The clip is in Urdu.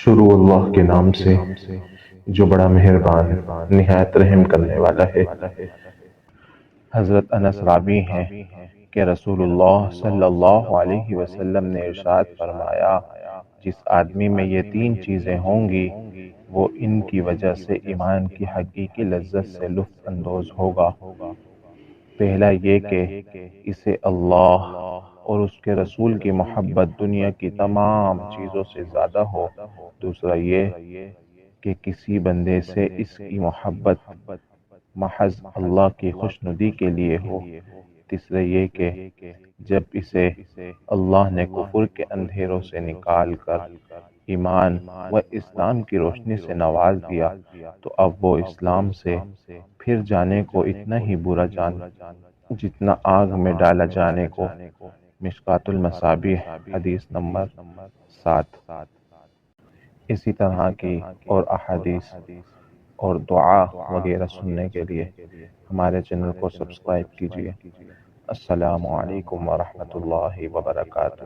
شروع اللہ کے نام سے جو بڑا مہربان نہایت رحم کرنے والا ہے۔ حضرت انس راوی ہیں کہ رسول اللہ صلی اللہ علیہ وسلم نے ارشاد فرمایا، جس آدمی میں یہ تین چیزیں ہوں گی وہ ان کی وجہ سے ایمان کی حقیقی لذت سے لطف اندوز ہوگا۔ پہلا یہ کہ اسے اللہ اور اس کے رسول کی محبت دنیا کی تمام چیزوں سے زیادہ ہو۔ دوسرا یہ کہ کسی بندے سے اس کی محبت محض اللہ کی خوشنودی کے لیے ہو۔ تیسرا یہ کہ جب اسے اللہ نے کفر کے اندھیروں سے نکال کر ایمان و اسلام کی روشنی سے نواز دیا تو اب وہ اسلام سے پھر جانے کو اتنا ہی برا جان جتنا آگ میں ڈالا جانے کو۔ مشکوٰۃ المصابیح حدیث نمبر 7۔ اسی طرح کی اور احادیث اور دعا وغیرہ سننے کے لیے ہمارے چینل کو سبسکرائب کیجیے۔ السلام علیکم ورحمۃ اللہ وبرکاتہ۔